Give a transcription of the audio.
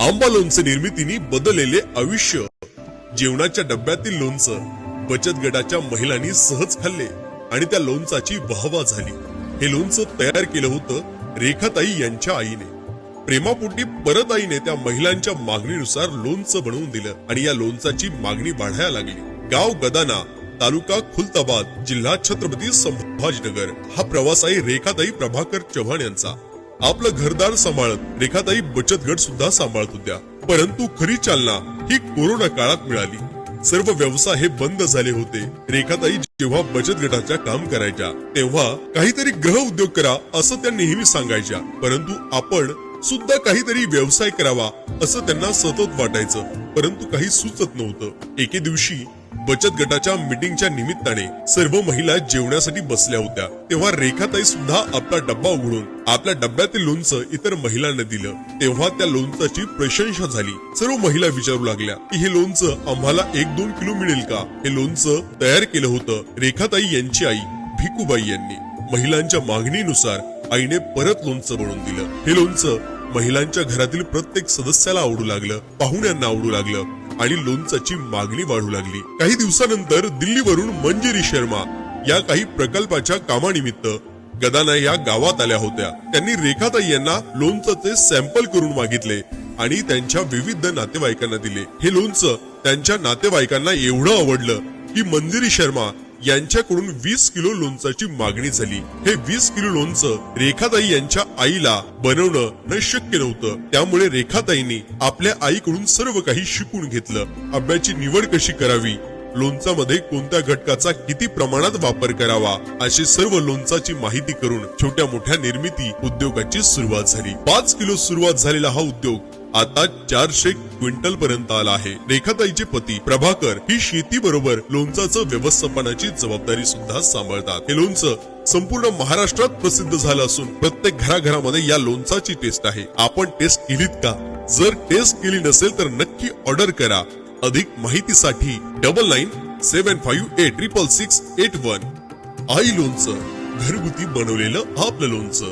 आंबा लोणचे निर्मितीने बदललेले आयुष्य। जेवणाच्या डब्यातील लोणचं बचत गटाच्या महिलांनी सहज खाल्ले आणि त्या लोणचाची वाहवा झाली। हे लोणचं तयार केलं होतं रेखाताई यांच्या आईने। प्रेमापोटी परत आईने त्या महिलांच्या मागणीनुसार लोणचं बनवून दिलं आणि या लोणचाची मागणी वाढायला लागली। गाव गदाना, तालुका खुलताबाद, जिल्हा छत्रपती संभाजीनगर हा प्रवास आहे रेखाताई प्रभाकर चव्हाण यांचा। आपलं घरदार सांभाळत रेखाताई बचत गट सुद्धा सांभाळत होत्या, परंतु खरी चालना ही कोरोना काळात मिळाली। सर्व व्यवसाय हे बंद झाले होते। रेखाताई जेव्हा बचत गटाच्या काम करायच्या तेव्हा काहीतरी ग्रह उद्योग करा असं त्या नेहमी सांगायच्या, परंतु आपण सुद्धा काहीतरी व्यवसाय करावा असं त्यांना सतत वाटायचं, परंतु काही सुचत नव्हतं। एके दिवशी बचत गटाच्या मीटिंगच्या निमित्ताने सर्व महिला जेवणासाठी बसल्या होत्या, तेव्हा रेखाताई सुद्धा आपला डब्बा उघडून आपल्या डब्यातील लोणचं इतर महिलांना दिलं। तेव्हा त्या लोणचाची प्रशंसा झाली। सर्व महिला विचारू लागल्या की हे लोणचं आम्हाला 1-2 किलो मिळेल का? हे लोणचं तयार केलं होतं रेखाताई यांची आई भिकूबाई यांनी। महिलांच्या मागणीनुसार आईने परत लोणचं बनवून दिलं। हे लोणचं महिलांच्या घरातील प्रत्येक सदस्याला आवडू लागलं, पाहुण्यांना आवडू लागलं आणि लोणचाची मागणी वाढू लागली। काही दिवसानंतर दिल्लीवरून मंजिरी शर्मा या काही प्रकल्पाच्या कामानिमित्त गदाना या गावात आल्या होत्या। त्यांनी रेखाताई यांना लोणचाचे सॅम्पल करून मागितले आणि त्यांच्या विविध नातेवाईकांना दिले। हे लोणचं त्यांच्या नातेवाईकांना एवढं आवडलं की मंजिरी शर्मा यांच्याकडून 20 किलो लोणचाची मागणी झाली। हे 20 किलो लोणचं रेखाताई यांच्या आईला बनवणं न शक्य नव्हतं, त्यामुळे रेखाताईंनी आपल्या आईकडून सर्व काही शिकून घेतलं। आंब्याची निवड कशी करावी, लोणचामध्ये कोणत्या घटकाचा किती प्रमाणात वापर करावा, अशी सर्व लोणचाची माहिती करून छोट्या मोठ्या निर्मिती उद्योगाची सुरुवात झाली। 5 किलो सुरुवात झालेला हा उद्योग आता 400 क्विंटल पर्यंत आला आहे। रेखाताईचे पती प्रभाकर ही शेती बरोबर लोणचाचं व्यवस्थापनाची जबाबदारी सुद्धा सांभाळतात। हे लोणचं संपूर्ण महाराष्ट्रात प्रसिद्ध झालं असून प्रत्येक घराघरामध्ये या लोणचाची टेस्ट आहे। आपण टेस्ट केलीत का? जर टेस्ट केली नसेल तर नक्की ऑर्डर करा। अधिक माहितीसाठी 9975866681। आई लोणचं, घरगुती बनवलेलं आपलं लोणचं।